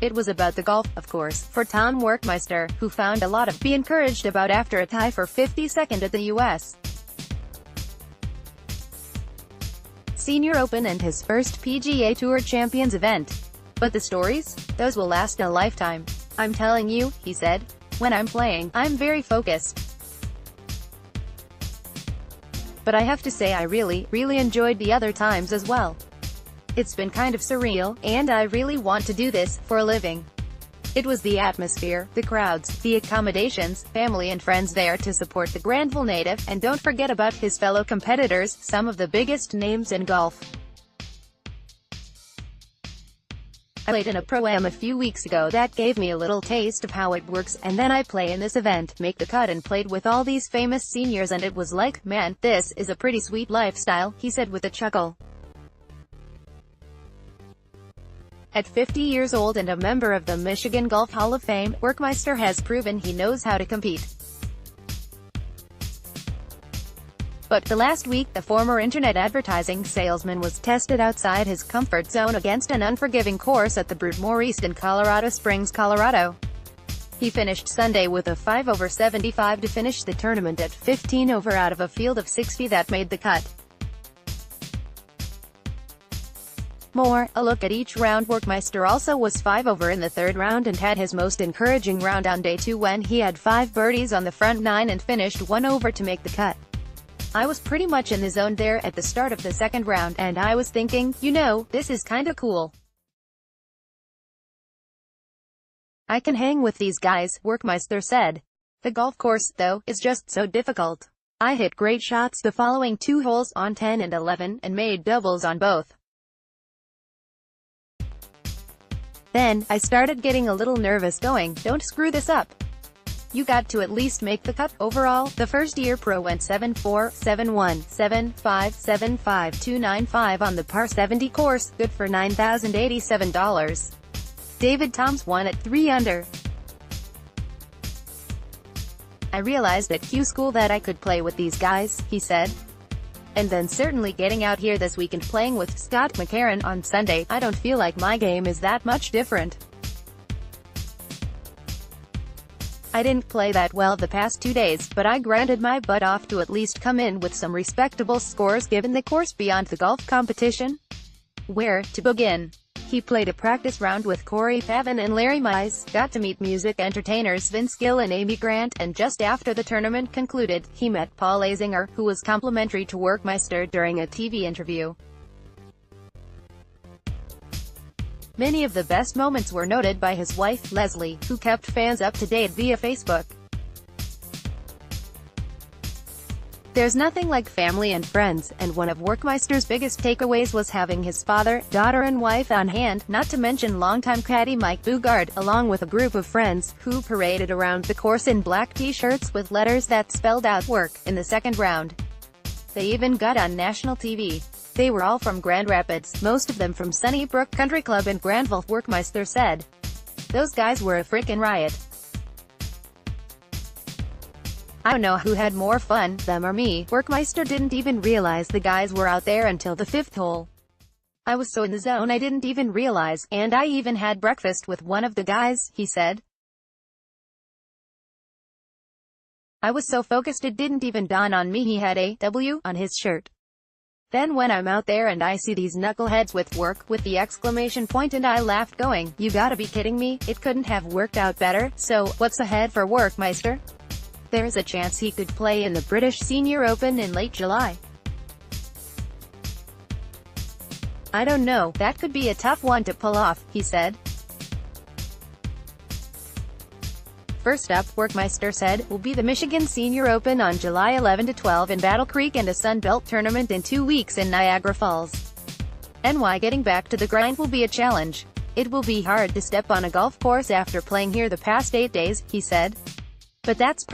It was about the golf, of course, for Tom Werkmeister, who found a lot to be encouraged about after a tie for 52nd at the U.S. Senior Open and his first PGA Tour Champions event. But the stories? Those will last a lifetime. I'm telling you, he said. When I'm playing, I'm very focused. But I have to say I really enjoyed the other times as well. It's been kind of surreal, and I really want to do this for a living. It was the atmosphere, the crowds, the accommodations, family and friends there to support the Granville native, and don't forget about his fellow competitors, some of the biggest names in golf. I played in a Pro-Am a few weeks ago that gave me a little taste of how it works, and then I play in this event, make the cut and played with all these famous seniors and it was like, man, this is a pretty sweet lifestyle, he said with a chuckle. At 50 years old and a member of the Michigan Golf Hall of Fame, Werkmeister has proven he knows how to compete. But the last week, the former internet advertising salesman was tested outside his comfort zone against an unforgiving course at the Broadmoor East in Colorado Springs, Colorado. He finished Sunday with a 5 over 75 to finish the tournament at 15 over out of a field of 60 that made the cut. A look at each round. Werkmeister also was 5 over in the third round and had his most encouraging round on day 2 when he had 5 birdies on the front 9 and finished 1 over to make the cut. I was pretty much in the zone there at the start of the second round, and I was thinking, you know, this is kinda cool. I can hang with these guys, Werkmeister said. The golf course, though, is just so difficult. I hit great shots the following 2 holes on 10 and 11, and made doubles on both. Then, I started getting a little nervous going, don't screw this up. You got to at least make the cut. Overall, the first-year pro went 7-4, 7-1, 7-5, 7-5, 2-9-5 on the par 70 course, good for $9,087. David Toms won at 3 under. I realized at Q School that I could play with these guys, he said. And then certainly getting out here this week and playing with Scott McCarron on Sunday, I don't feel like my game is that much different. I didn't play that well the past 2 days, but I grinded my butt off to at least come in with some respectable scores given the course beyond the golf competition. Where to begin? He played a practice round with Corey Pavin and Larry Mize, got to meet music entertainers Vince Gill and Amy Grant, and just after the tournament concluded, he met Paul Azinger, who was complimentary to Werkmeister during a TV interview. Many of the best moments were noted by his wife, Leslie, who kept fans up to date via Facebook. There's nothing like family and friends, and one of Werkmeister's biggest takeaways was having his father, daughter and wife on hand, not to mention longtime caddy Mike Bugard, along with a group of friends, who paraded around the course in black t-shirts with letters that spelled out "work" in the second round. They even got on national TV. They were all from Grand Rapids, most of them from Sunnybrook Country Club in Granville, Werkmeister said. Those guys were a frickin' riot. I don't know who had more fun, them or me. Werkmeister didn't even realize the guys were out there until the 5th hole. I was so in the zone I didn't even realize, and I even had breakfast with one of the guys, he said. I was so focused it didn't even dawn on me he had a W on his shirt. Then when I'm out there and I see these knuckleheads with "work" with the exclamation point and I laughed going, you gotta be kidding me, it couldn't have worked out better. So, what's ahead for Werkmeister? There's a chance he could play in the British Senior Open in late July. I don't know, that could be a tough one to pull off, he said. First up, Werkmeister said, will be the Michigan Senior Open on July 11 to 12 in Battle Creek and a Sun Belt tournament in 2 weeks in Niagara Falls. NY getting back to the grind will be a challenge. It will be hard to step on a golf course after playing here the past 8 days, he said. But that's